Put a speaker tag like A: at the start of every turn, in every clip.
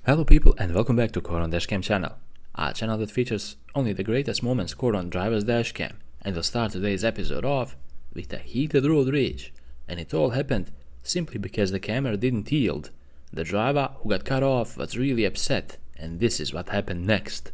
A: Hello people and welcome back to DashCam channel, a channel that features only the greatest moments caught on driver's dashcam, and we'll start today's episode off with a heated road rage, and it all happened simply because the camera didn't yield. The driver who got cut off was really upset, and this is what happened next.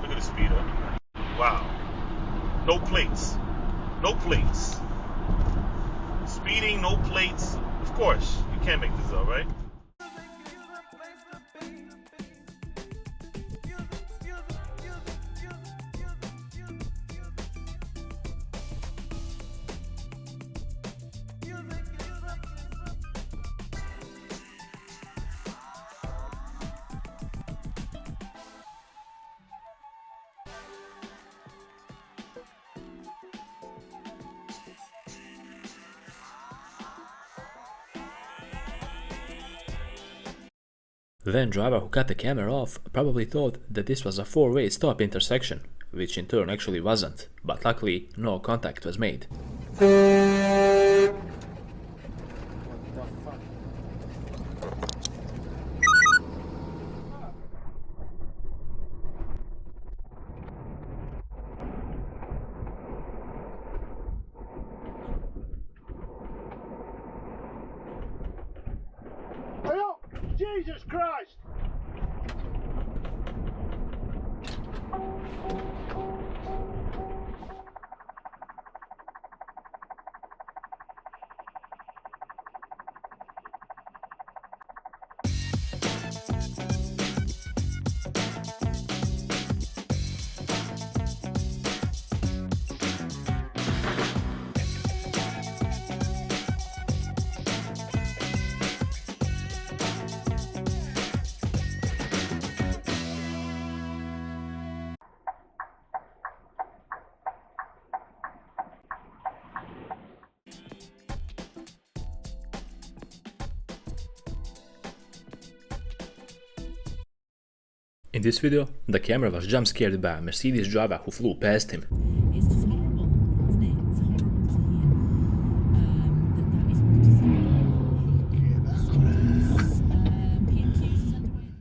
B: Look at the speeder. Wow. No plates. No plates. Speeding, no plates. Of course, you can't make this up, right?
A: Then driver who cut the camera off probably thought that this was a four-way stop intersection, which in turn actually wasn't, but luckily no contact was made.
B: Jesus Christ!
A: In this video, the camera was jump scared by a Mercedes driver who flew past him.
C: It's just horrible, isn't it? It's horrible to hear that is what is happening. PMQs is underway.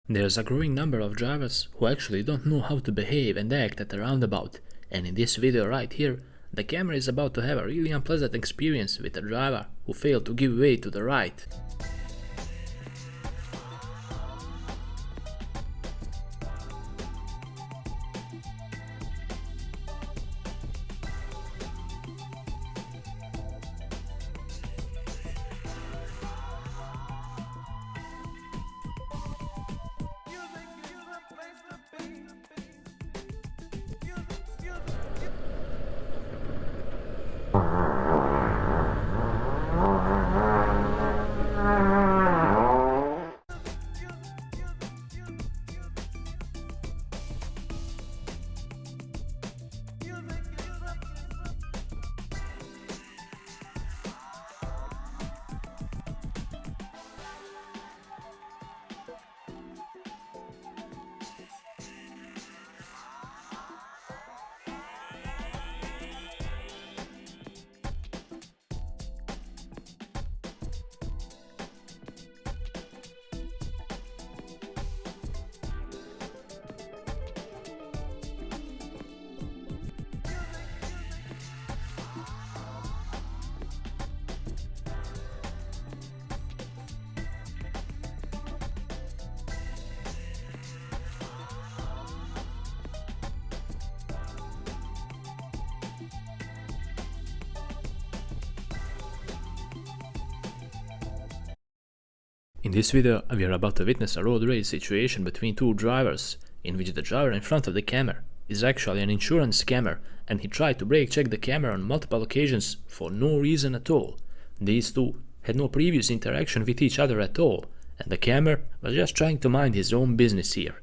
A: There's a growing number of drivers who actually don't know how to behave and act at a roundabout, and in this video right here, the camera is about to have a really unpleasant experience with a driver who failed to give way to the right. In this video, we are about to witness a road rage situation between two drivers, in which the driver in front of the camera is actually an insurance scammer, and he tried to brake check the camera on multiple occasions for no reason at all. These two had no previous interaction with each other at all, and the camera was just trying to mind his own business here.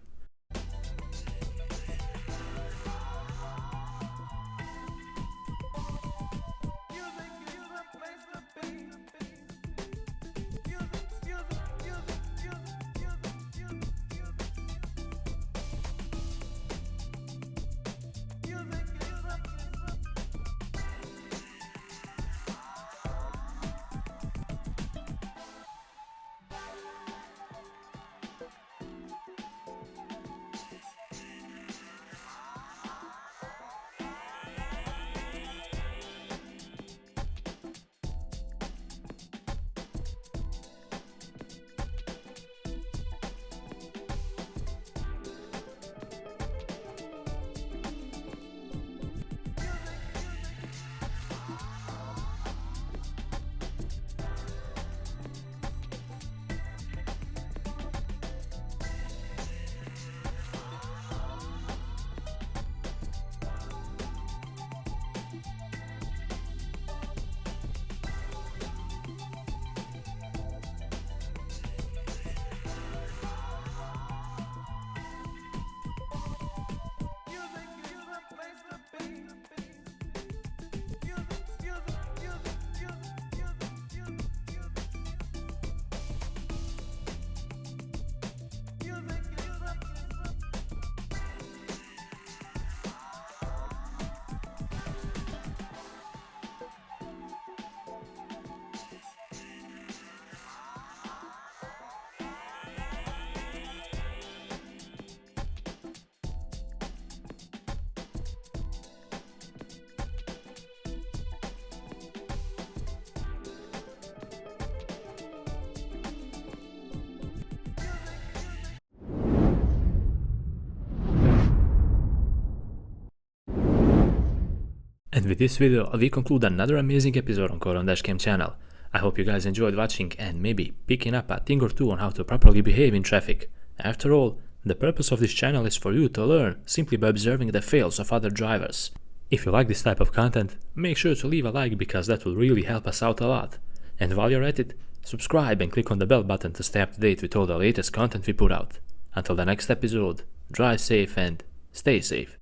A: And with this video, we conclude another amazing episode on DashCam channel. I hope you guys enjoyed watching and maybe picking up a thing or two on how to properly behave in traffic. After all, the purpose of this channel is for you to learn simply by observing the fails of other drivers. If you like this type of content, make sure to leave a like because that will really help us out a lot. And while you're at it, subscribe and click on the bell button to stay up to date with all the latest content we put out. Until the next episode, drive safe and stay safe.